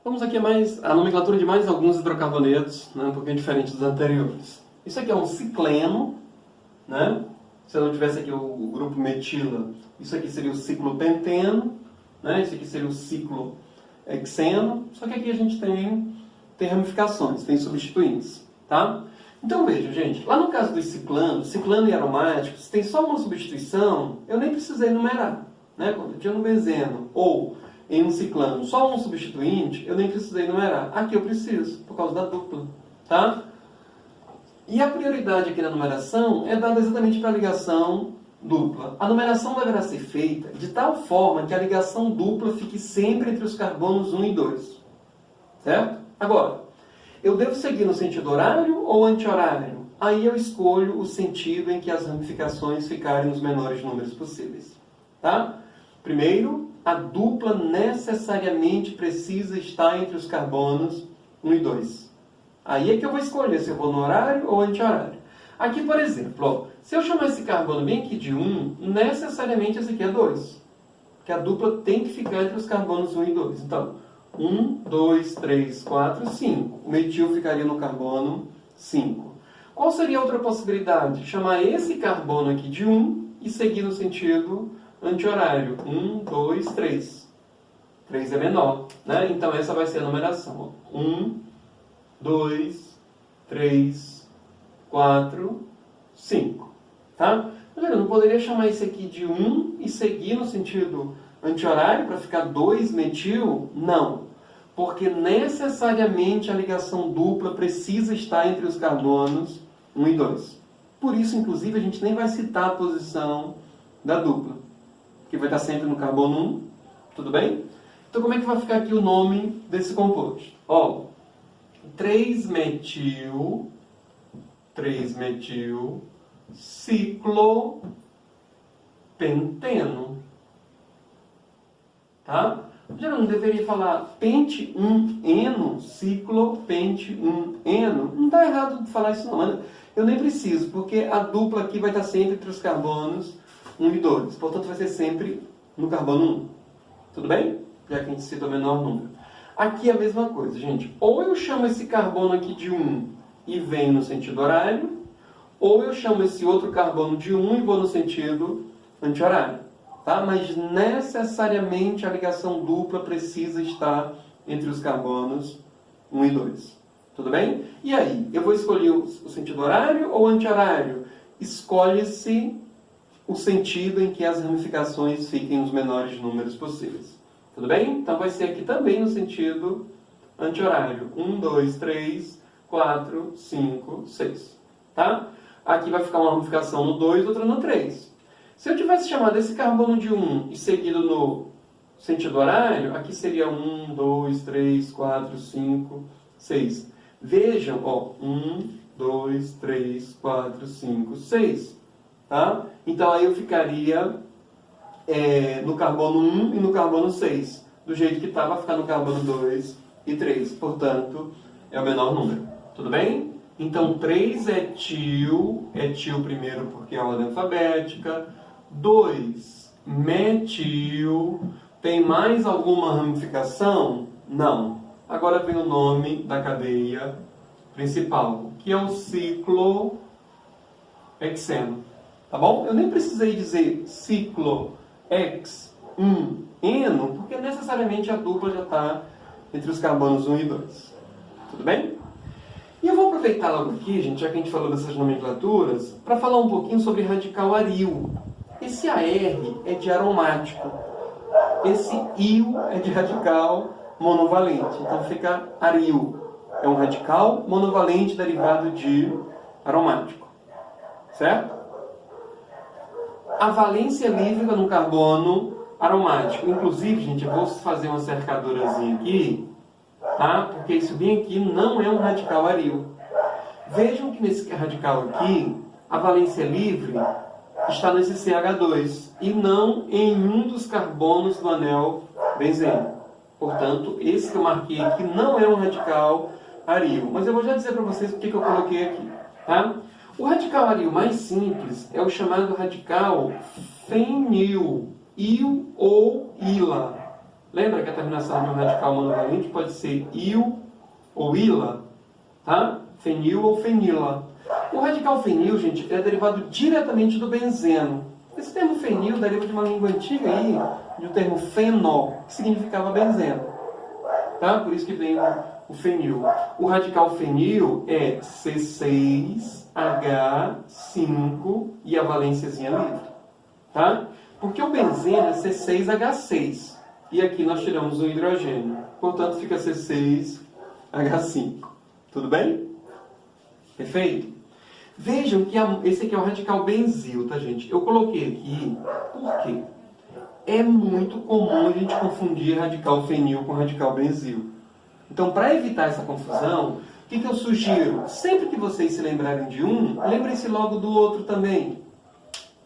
Vamos aqui a nomenclatura de mais alguns hidrocarbonetos, né, um pouquinho diferente dos anteriores. Isso aqui é um cicleno, né? Se eu não tivesse aqui o grupo metila, isso aqui seria o ciclopenteno, né? Isso aqui seria o ciclohexeno, só que aqui a gente tem ramificações, tem substituintes, tá? Então veja, gente, lá no caso dos ciclanos, ciclano e aromáticos, se tem só uma substituição, eu nem precisei numerar, né? Quando eu tinha no benzeno ou em um ciclano só um substituinte, eu nem precisei numerar. Aqui eu preciso, por causa da dupla, tá? E a prioridade aqui na numeração é dada exatamente para a ligação dupla. A numeração deverá ser feita de tal forma que a ligação dupla fique sempre entre os carbonos 1 e 2. Certo? Agora, eu devo seguir no sentido horário ou anti-horário? Aí eu escolho o sentido em que as ramificações ficarem nos menores números possíveis. Tá? Primeiro, a dupla necessariamente precisa estar entre os carbonos 1 e 2. Aí é que eu vou escolher se eu vou no horário ou anti-horário. Aqui, por exemplo, ó, se eu chamar esse carbono bem aqui de 1, necessariamente esse aqui é 2. Porque a dupla tem que ficar entre os carbonos 1 e 2. Então, 1, 2, 3, 4, 5. O metil ficaria no carbono 5. Qual seria a outra possibilidade? Chamar esse carbono aqui de 1 e seguir no sentido anti-horário. 1, 2, 3. 3 é menor, né? Então essa vai ser a numeração. 1, 2, 3, 4, 5. Tá? Eu não poderia chamar esse aqui de 1 e seguir no sentido anti-horário para ficar 2 metil? Não. Porque necessariamente a ligação dupla precisa estar entre os carbonos 1 e 2. Por isso, inclusive, a gente nem vai citar a posição da dupla, que vai estar sempre no carbono 1. Tudo bem? Então, como é que vai ficar aqui o nome desse composto? Ó, 3-metil ciclopenteno. Tá? Já não deveria falar pente-1-eno, ciclopente-1-eno? Não está errado de falar isso não, mas eu nem preciso, porque a dupla aqui vai estar sempre entre os carbonos 1 e 2. Portanto, vai ser sempre no carbono 1. Tudo bem? Já que a gente cita o menor número. Aqui é a mesma coisa, gente. Ou eu chamo esse carbono aqui de 1 e venho no sentido horário, ou eu chamo esse outro carbono de 1 e vou no sentido anti-horário. Tá? Mas necessariamente a ligação dupla precisa estar entre os carbonos 1 e 2. Tudo bem? E aí, eu vou escolher o sentido horário ou anti-horário? Escolhe-se o sentido em que as ramificações fiquem nos menores números possíveis. Tudo bem? Então vai ser aqui também no sentido anti-horário. 1, 2, 3, 4, 5, 6. Tá? Aqui vai ficar uma ramificação no 2, outra no 3. Se eu tivesse chamado esse carbono de 1 e seguido no sentido horário, aqui seria 1, 2, 3, 4, 5, 6. Vejam, ó, 1, 2, 3, 4, 5, 6. Tá? Então aí eu ficaria no carbono 1 e no carbono 6. Do jeito que está, vai ficar no carbono 2 e 3. Portanto, é o menor número. Tudo bem? Então 3 é etil primeiro porque é a ordem alfabética. 2, metil. Tem mais alguma ramificação? Não. Agora vem o nome da cadeia principal, que é o ciclohexeno. Tá bom? Eu nem precisei dizer ciclohexeno, porque necessariamente a dupla já está entre os carbonos 1 e 2. Tudo bem? E eu vou aproveitar logo aqui, gente, já que a gente falou dessas nomenclaturas, para falar um pouquinho sobre radical aril. Esse AR é de aromático. Esse IL é de radical monovalente. Então fica aril. É um radical monovalente derivado de aromático. Certo? A valência livre no carbono aromático. Inclusive, gente, eu vou fazer uma cercadorazinha aqui, tá? Porque isso bem aqui não é um radical aril. Vejam que nesse radical aqui, a valência livre está nesse CH2 e não em um dos carbonos do anel benzeno. Portanto, esse que eu marquei aqui não é um radical aril. Mas eu vou já dizer para vocês o que eu coloquei aqui. Tá? O radical aril mais simples é o chamado radical fenil, il ou ila. Lembra que a terminação de um radical monovalente pode ser il ou ila, tá? Fenil ou fenila. O radical fenil, gente, é derivado diretamente do benzeno. Esse termo fenil deriva de uma língua antiga aí, de um termo fenol, que significava benzeno. Tá? Por isso que vem o fenil. O radical fenil é C6H5 e a valênciazinha livre. Tá? Porque o benzeno é C6H6. E aqui nós tiramos o hidrogênio. Portanto, fica C6H5. Tudo bem? Perfeito? Vejam que esse aqui é o radical benzil, tá, gente? Eu coloquei aqui, por quê? É muito comum a gente confundir radical fenil com radical benzil. Então, para evitar essa confusão, o que eu sugiro? Sempre que vocês se lembrarem de um, lembrem-se logo do outro também.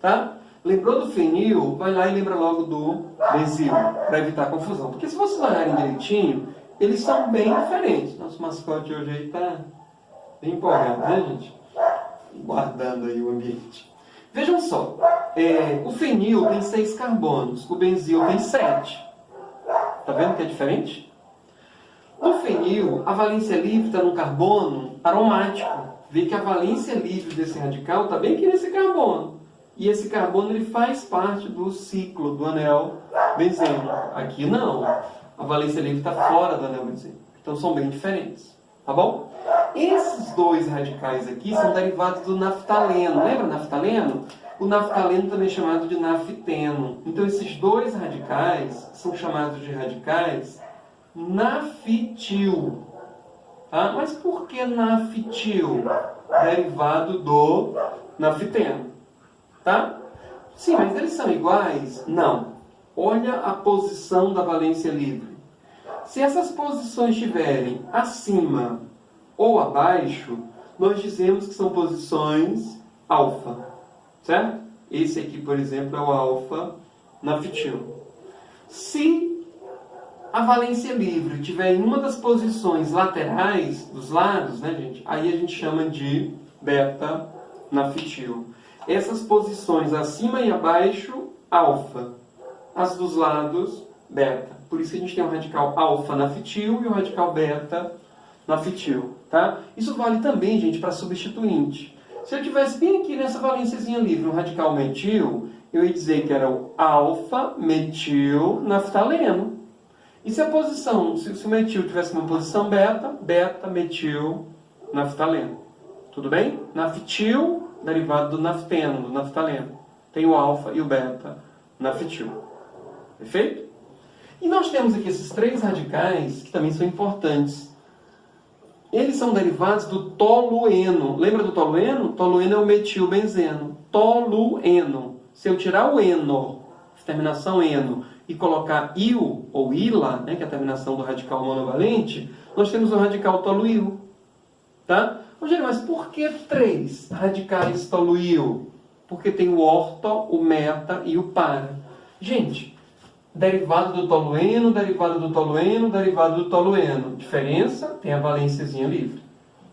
Tá? Lembrou do fenil, vai lá e lembra logo do benzil, para evitar a confusão. Porque se vocês olharem direitinho, eles são bem diferentes. Nosso mascote hoje aí está bem empolgado, né, gente? Guardando aí o ambiente. Vejam só, o fenil tem 6 carbonos, o benzil tem 7. Tá vendo que é diferente? No fenil, a valência livre está no carbono aromático. Vê que a valência livre desse radical está bem aqui nesse carbono. E esse carbono ele faz parte do ciclo do anel benzeno. Aqui não. A valência livre está fora do anel benzeno. Então são bem diferentes. Tá bom? Esses dois radicais aqui são derivados do naftaleno. Lembra naftaleno? O naftaleno também é chamado de nafteno. Então esses dois radicais são chamados de radicais naftil. Tá? Mas por que naftil? Derivado do nafteno. Tá? Sim, mas eles são iguais? Não. Olha a posição da valência livre. Se essas posições estiverem acima ou abaixo, nós dizemos que são posições alfa. Certo? Esse aqui, por exemplo, é o alfa naftil. Se a valência livre estiver em uma das posições laterais, dos lados, né, gente? Aí a gente chama de beta naftil. Essas posições acima e abaixo, alfa. As dos lados, beta. Por isso que a gente tem o radical alfa naftil e o radical beta naftil. Tá? Isso vale também, gente, para substituinte. Se eu tivesse bem aqui nessa valênciazinha livre, um radical metil, eu ia dizer que era o alfa metil naftaleno. E se a posição, se o metil tivesse uma posição beta, beta metil naftaleno. Tudo bem? Naftil, derivado do nafteno, do naftaleno. Tem o alfa e o beta naftil. Perfeito? E nós temos aqui esses 3 radicais que também são importantes. Eles são derivados do tolueno. Lembra do tolueno? Tolueno é o metilbenzeno. Tolueno. Se eu tirar o eno, terminação eno, e colocar il ou ila, né, que é a terminação do radical monovalente, nós temos o radical toluil. Tá? Rogério, mas por que 3 radicais toluil? Porque tem o orto, o meta e o para. Gente, derivado do tolueno, derivado do tolueno, derivado do tolueno. Diferença, tem a valênciazinha livre.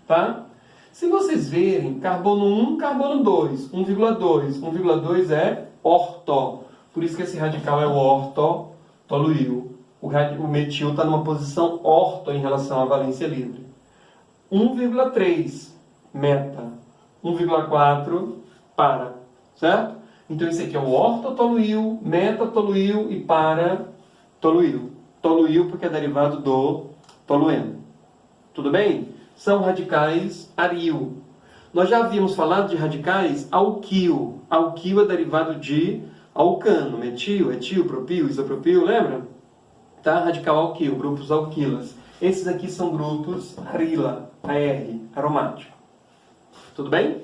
Tá? Se vocês verem, carbono 1, carbono 2, 1,2. 1,2 é orto. Por isso que esse radical é o orto toluil. O metil está numa posição orto em relação à valência livre. 1,3 meta. 1,4 para. Certo? Então esse aqui é o ortotoluil, metatoluil e paratoluil. Toluil porque é derivado do tolueno. Tudo bem? São radicais aril. Nós já havíamos falado de radicais alquil. Alquil é derivado de alcano, metil, etil, propil, isopropil, lembra? Tá? Radical alquil, grupos alquilas. Esses aqui são grupos arila, AR, aromático. Tudo bem?